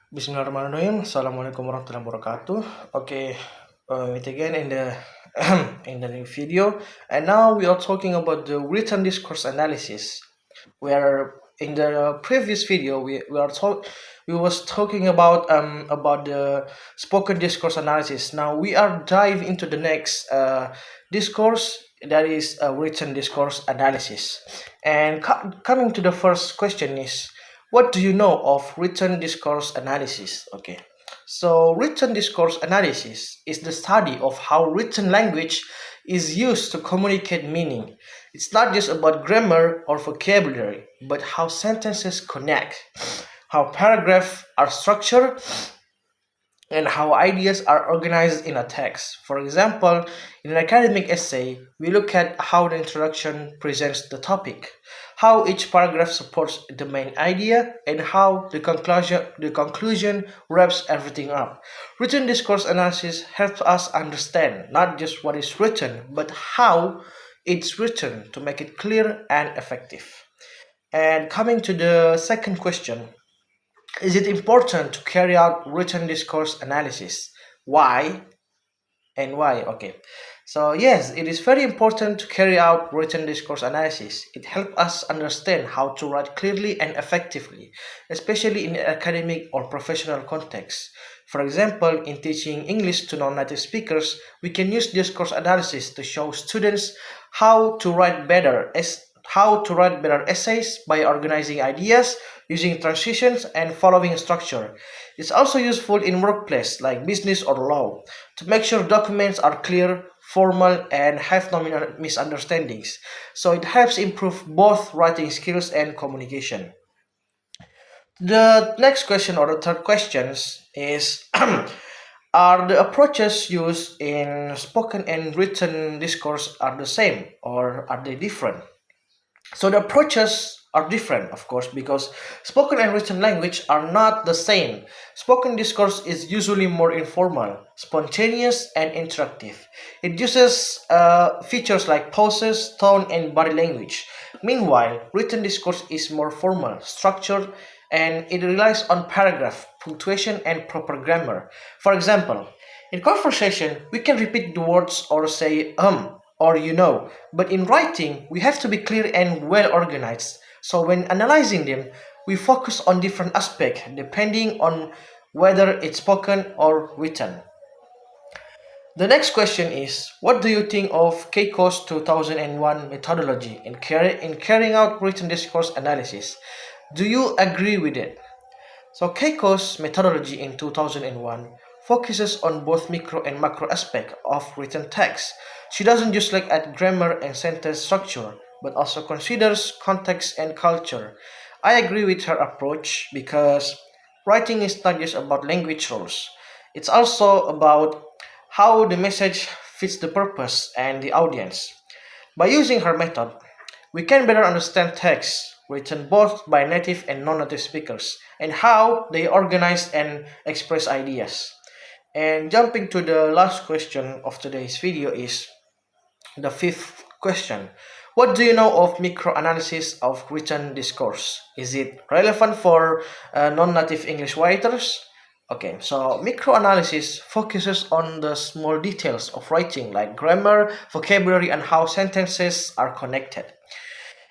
Bismillahirrahmanirrahim. Assalamualaikum warahmatullahi wabarakatuh. Okay, it again in the in the new video, and now we are talking about the written discourse analysis. Where in the previous video we was talking about the spoken discourse analysis. Now we are dive into the next discourse, that is a written discourse analysis. And coming to the first question is, what do you know of written discourse analysis? Okay, so written discourse analysis is the study of how written language is used to communicate meaning. It's not just about grammar or vocabulary, but how sentences connect, how paragraphs are structured, and how ideas are organized in a text. For example, in an academic essay, we look at how the introduction presents the topic, how each paragraph supports the main idea, and how the conclusion wraps everything up. Written discourse analysis helps us understand not just what is written, but how it's written to make it clear and effective. And coming to the second question, is it important to carry out written discourse analysis? Why and why? Okay. So, yes, it is very important to carry out written discourse analysis. It helps us understand how to write clearly and effectively, especially in academic or professional contexts. For example, in teaching English to non-native speakers, we can use discourse analysis to show students how to write better essays by organizing ideas, using transitions, and following a structure. It's also useful in workplace like business or law to make sure documents are clear, formal, and have no misunderstandings. So it helps improve both writing skills and communication. The next question, or the third questions, is are the approaches used in spoken and written discourse are the same or are they different? So the approaches are different, of course, because spoken and written language are not the same. Spoken discourse is usually more informal, spontaneous, and interactive. It uses features like pauses, tone, and body language. Meanwhile, written discourse is more formal, structured, and it relies on paragraph, punctuation, and proper grammar. For example, in conversation, we can repeat the words or say or but in writing, we have to be clear and well organized. So when analyzing them, we focus on different aspects depending on whether it's spoken or written. The next question is, what do you think of Keiko's 2001 methodology in carrying out written discourse analysis? Do you agree with it? So Keiko's methodology in 2001 focuses on both micro and macro aspects of written text. She doesn't just look at grammar and sentence structure, but also considers context and culture. I agree with her approach because writing is not just about language rules. It's also about how the message fits the purpose and the audience. By using her method, we can better understand texts written both by native and non-native speakers and how they organize and express ideas. And jumping to the last question of today's video is the fifth question. What do you know of microanalysis of written discourse? Is it relevant for non-native English writers? Okay, so microanalysis focuses on the small details of writing like grammar, vocabulary, and how sentences are connected.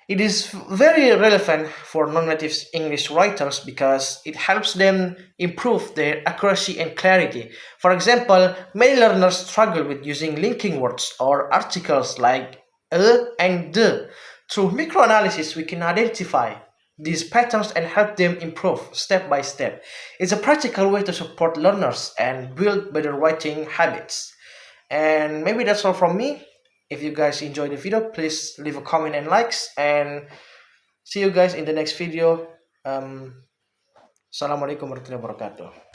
It is very relevant for non-native English writers because it helps them improve their accuracy and clarity. For example, many learners struggle with using linking words or articles like and the. Through microanalysis, we can identify these patterns and help them improve step by step. It's a practical way to support learners and build better writing habits. And maybe that's all from me. If you guys enjoyed the video, please leave a comment and likes. And see you guys in the next video. Assalamualaikum warahmatullahi wabarakatuh.